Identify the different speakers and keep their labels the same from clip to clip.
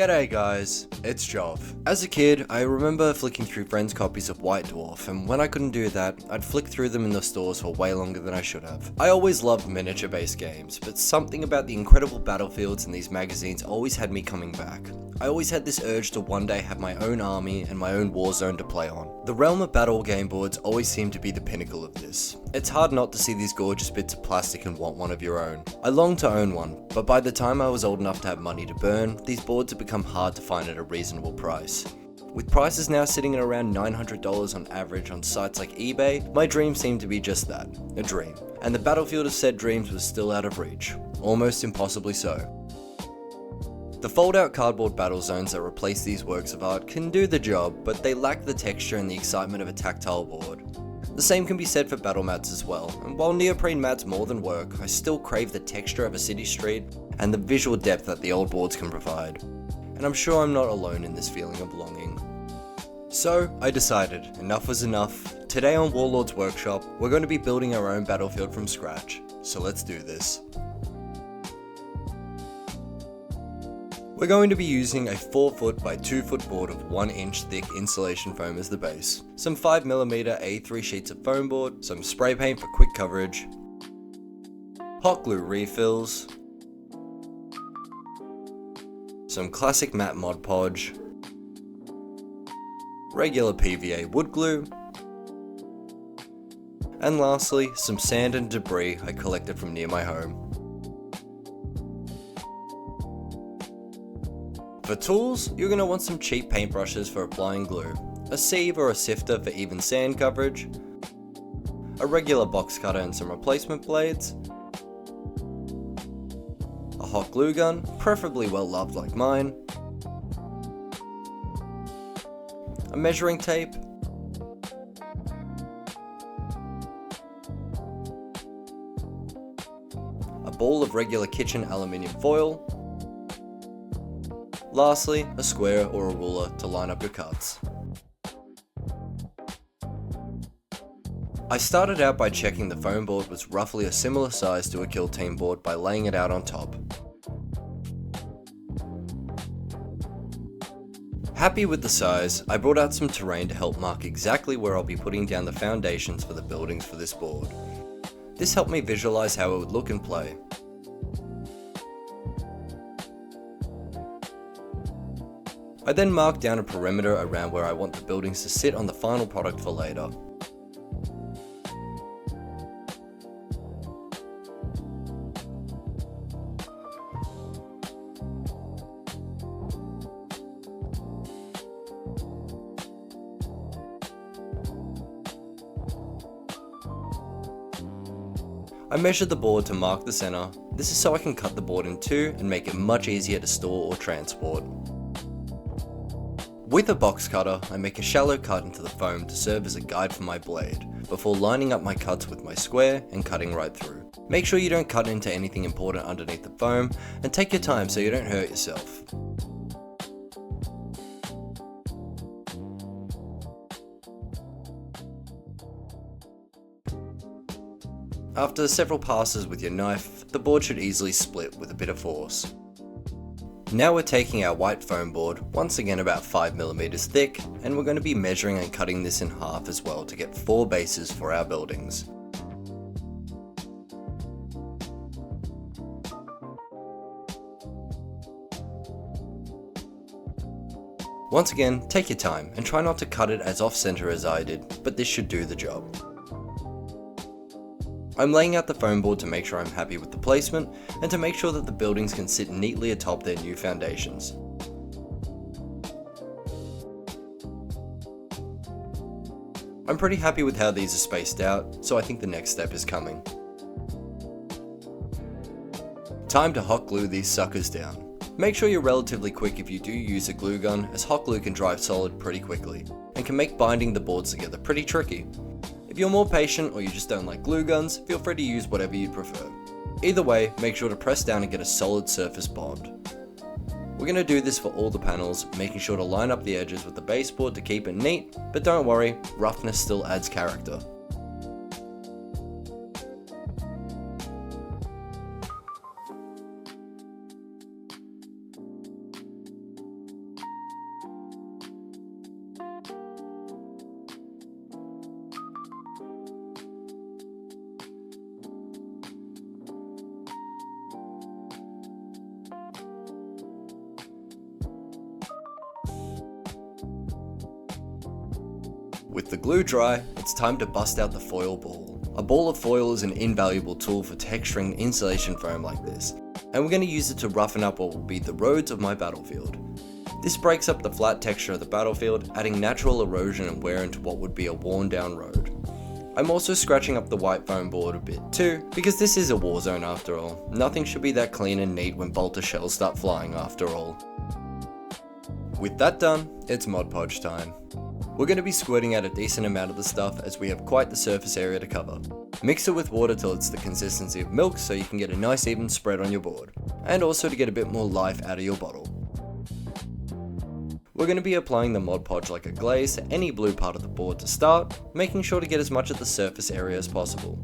Speaker 1: G'day guys, it's Jov. As a kid, I remember flicking through friends' copies of White Dwarf, and when I couldn't do that, I'd flick through them in the stores for way longer than I should have. I always loved miniature-based games, but something about the incredible battlefields in these magazines always had me coming back. I always had this urge to one day have my own army and my own war zone to play on. The Realm of Battle game boards always seem to be the pinnacle of this. It's hard not to see these gorgeous bits of plastic and want one of your own. I longed to own one, but by the time I was old enough to have money to burn, these boards had become hard to find at a reasonable price. With prices now sitting at around $900 on average on sites like eBay, my dream seemed to be just that, a dream. And the battlefield of said dreams was still out of reach, almost impossibly so. The fold-out cardboard battle zones that replace these works of art can do the job, but they lack the texture and the excitement of a tactile board. The same can be said for battle mats as well, and while neoprene mats more than work, I still crave the texture of a city street and the visual depth that the old boards can provide. And I'm sure I'm not alone in this feeling of longing. So, I decided, enough was enough. Today on Warlord's Workshop, we're going to be building our own battlefield from scratch, so let's do this. We're going to be using a 4 foot by 2 foot board of 1 inch thick insulation foam as the base, some 5mm A3 sheets of foam board, some spray paint for quick coverage, hot glue refills, some classic matte Mod Podge, regular PVA wood glue, and lastly some sand and debris I collected from near my home. For tools, you're going to want some cheap paintbrushes for applying glue, a sieve or a sifter for even sand coverage, a regular box cutter and some replacement blades, a hot glue gun, preferably well loved like mine, a measuring tape, a ball of regular kitchen aluminium foil, lastly, a square or a ruler to line up your cuts. I started out by checking the foam board was roughly a similar size to a kill team board by laying it out on top. Happy with the size, I brought out some terrain to help mark exactly where I'll be putting down the foundations for the buildings for this board. This helped me visualize how it would look and play. I then marked down a perimeter around where I want the buildings to sit on the final product for later. I measured the board to mark the center. This is so I can cut the board in two and make it much easier to store or transport. With a box cutter, I make a shallow cut into the foam to serve as a guide for my blade, before lining up my cuts with my square and cutting right through. Make sure you don't cut into anything important underneath the foam, and take your time so you don't hurt yourself. After several passes with your knife, the board should easily split with a bit of force. Now we're taking our white foam board, once again about 5mm thick, and we're going to be measuring and cutting this in half as well to get 4 bases for our buildings. Once again, take your time and try not to cut it as off-center as I did, but this should do the job. I'm laying out the foam board to make sure I'm happy with the placement, and to make sure that the buildings can sit neatly atop their new foundations. I'm pretty happy with how these are spaced out, so I think the next step is coming. Time to hot glue these suckers down. Make sure you're relatively quick if you do use a glue gun, as hot glue can dry solid pretty quickly, and can make binding the boards together pretty tricky. If you're more patient or you just don't like glue guns, feel free to use whatever you prefer. Either way, make sure to press down and get a solid surface bond. We're going to do this for all the panels, making sure to line up the edges with the baseboard to keep it neat, but don't worry, roughness still adds character. With the glue dry, it's time to bust out the foil ball. A ball of foil is an invaluable tool for texturing insulation foam like this, and we're going to use it to roughen up what will be the roads of my battlefield. This breaks up the flat texture of the battlefield, adding natural erosion and wear into what would be a worn down road. I'm also scratching up the white foam board a bit too, because this is a war zone after all. Nothing should be that clean and neat when bolter shells start flying after all. With that done, it's Mod Podge time. We're going to be squirting out a decent amount of the stuff as we have quite the surface area to cover. Mix it with water till it's the consistency of milk so you can get a nice even spread on your board, and also to get a bit more life out of your bottle. We're going to be applying the Mod Podge like a glaze to any blue part of the board to start, making sure to get as much of the surface area as possible.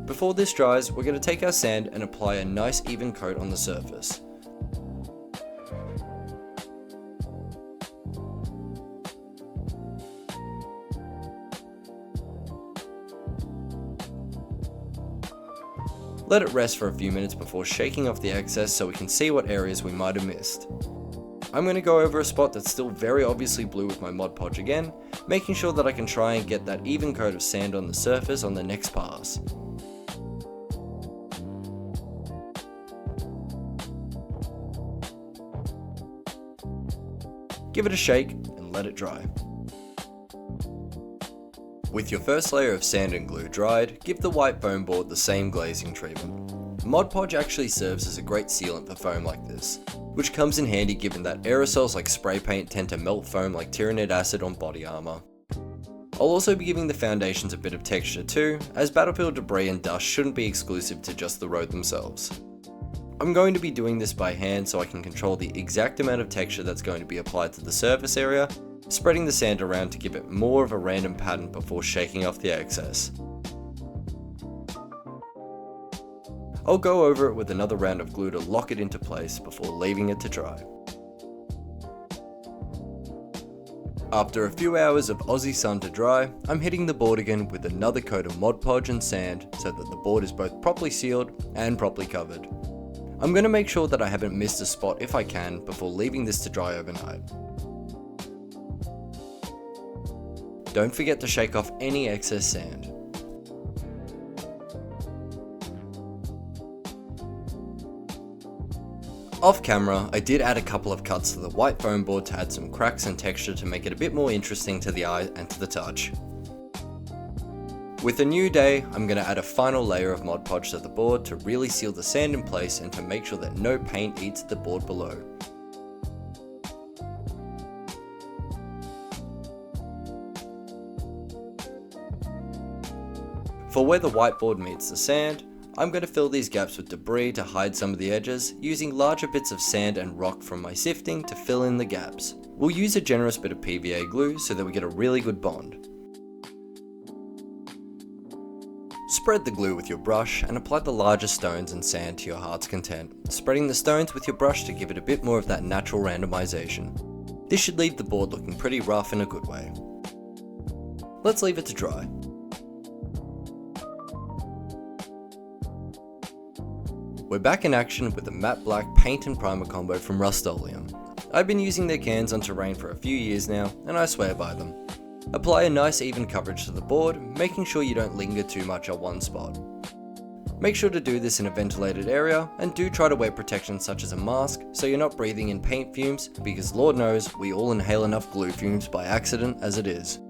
Speaker 1: Before this dries, we're going to take our sand and apply a nice even coat on the surface. Let it rest for a few minutes before shaking off the excess so we can see what areas we might have missed. I'm going to go over a spot that's still very obviously blue with my Mod Podge again, making sure that I can try and get that even coat of sand on the surface on the next pass. Give it a shake and let it dry. With your first layer of sand and glue dried, give the white foam board the same glazing treatment. Mod Podge actually serves as a great sealant for foam like this, which comes in handy given that aerosols like spray paint tend to melt foam like Tyranid acid on body armor. I'll also be giving the foundations a bit of texture too, as battlefield debris and dust shouldn't be exclusive to just the road themselves. I'm going to be doing this by hand so I can control the exact amount of texture that's going to be applied to the surface area, spreading the sand around to give it more of a random pattern before shaking off the excess. I'll go over it with another round of glue to lock it into place before leaving it to dry. After a few hours of Aussie sun to dry, I'm hitting the board again with another coat of Mod Podge and sand so that the board is both properly sealed and properly covered. I'm going to make sure that I haven't missed a spot if I can before leaving this to dry overnight. Don't forget to shake off any excess sand. Off camera, I did add a couple of cuts to the white foam board to add some cracks and texture to make it a bit more interesting to the eye and to the touch. With a new day, I'm going to add a final layer of Mod Podge to the board to really seal the sand in place and to make sure that no paint eats the board below. For where the whiteboard meets the sand, I'm going to fill these gaps with debris to hide some of the edges, using larger bits of sand and rock from my sifting to fill in the gaps. We'll use a generous bit of PVA glue so that we get a really good bond. Spread the glue with your brush and apply the larger stones and sand to your heart's content, spreading the stones with your brush to give it a bit more of that natural randomization. This should leave the board looking pretty rough in a good way. Let's leave it to dry. We're back in action with the matte black paint and primer combo from Rust-Oleum. I've been using their cans on terrain for a few years now, and I swear by them. Apply a nice even coverage to the board, making sure you don't linger too much on one spot. Make sure to do this in a ventilated area, and do try to wear protection such as a mask so you're not breathing in paint fumes, because Lord knows we all inhale enough glue fumes by accident as it is.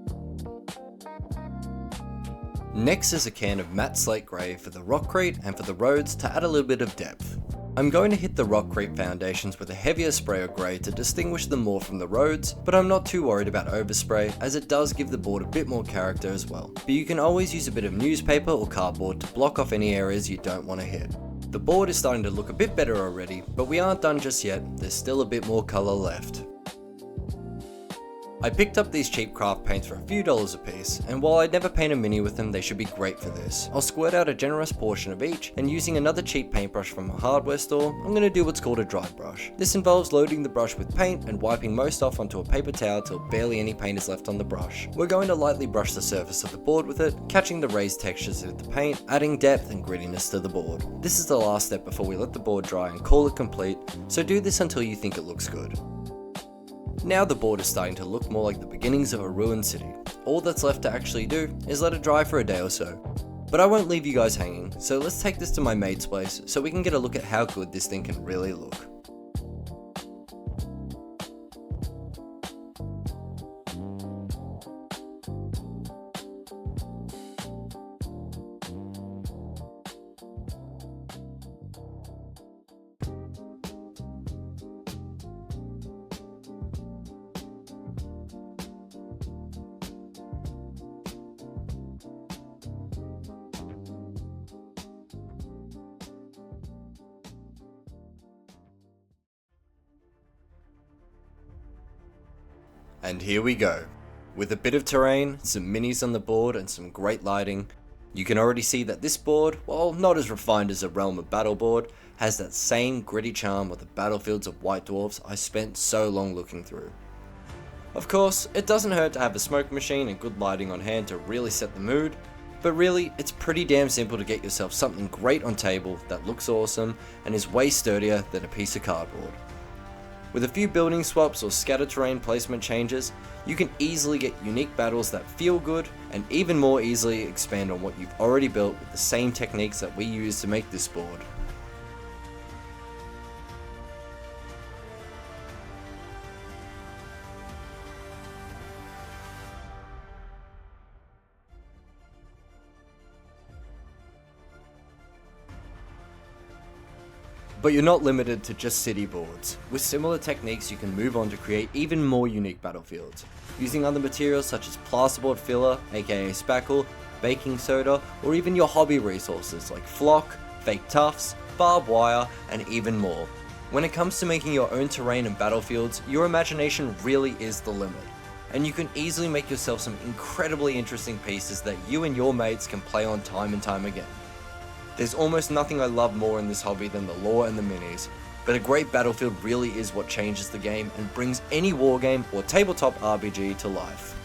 Speaker 1: Next is a can of matte slate grey for the rockcrete and for the roads to add a little bit of depth. I'm going to hit the rockcrete foundations with a heavier spray of grey to distinguish them more from the roads, but I'm not too worried about overspray as it does give the board a bit more character as well. But you can always use a bit of newspaper or cardboard to block off any areas you don't want to hit. The board is starting to look a bit better already, but we aren't done just yet, there's still a bit more colour left. I picked up these cheap craft paints for a few dollars a piece, and while I'd never paint a mini with them, they should be great for this. I'll squirt out a generous portion of each, and using another cheap paintbrush from a hardware store, I'm going to do what's called a dry brush. This involves loading the brush with paint and wiping most off onto a paper towel till barely any paint is left on the brush. We're going to lightly brush the surface of the board with it, catching the raised textures of the paint, adding depth and grittiness to the board. This is the last step before we let the board dry and call it complete, so do this until you think it looks good. Now the board is starting to look more like the beginnings of a ruined city. All that's left to actually do is let it dry for a day or so. But I won't leave you guys hanging, so let's take this to my mate's place so we can get a look at how good this thing can really look. And here we go. With a bit of terrain, some minis on the board and some great lighting, you can already see that this board, while not as refined as a Realm of Battle board, has that same gritty charm of the battlefields of White Dwarfs I spent so long looking through. Of course, it doesn't hurt to have a smoke machine and good lighting on hand to really set the mood, but really, it's pretty damn simple to get yourself something great on table that looks awesome and is way sturdier than a piece of cardboard. With a few building swaps or scattered terrain placement changes, you can easily get unique battles that feel good and even more easily expand on what you've already built with the same techniques that we use to make this board. But you're not limited to just city boards. With similar techniques you can move on to create even more unique battlefields, using other materials such as plasterboard filler, aka spackle, baking soda, or even your hobby resources like flock, fake tufts, barbed wire, and even more. When it comes to making your own terrain and battlefields, your imagination really is the limit, and you can easily make yourself some incredibly interesting pieces that you and your mates can play on time and time again. There's almost nothing I love more in this hobby than the lore and the minis, but a great battlefield really is what changes the game and brings any wargame or tabletop RPG to life.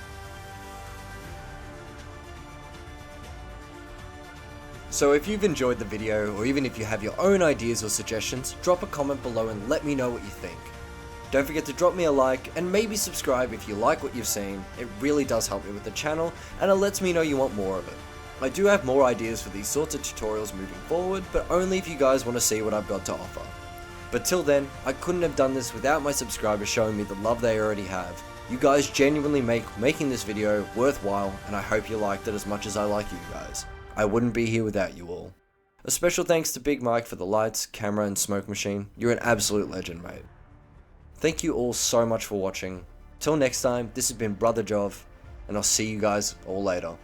Speaker 1: So if you've enjoyed the video, or even if you have your own ideas or suggestions, drop a comment below and let me know what you think. Don't forget to drop me a like and maybe subscribe if you like what you've seen. It really does help me with the channel and it lets me know you want more of it. I do have more ideas for these sorts of tutorials moving forward, but only if you guys want to see what I've got to offer. But till then, I couldn't have done this without my subscribers showing me the love they already have. You guys genuinely make making this video worthwhile, and I hope you liked it as much as I like you guys. I wouldn't be here without you all. A special thanks to Big Mike for the lights, camera and smoke machine. You're an absolute legend, mate. Thank you all so much for watching. Till next time, this has been Brother Jov, and I'll see you guys all later.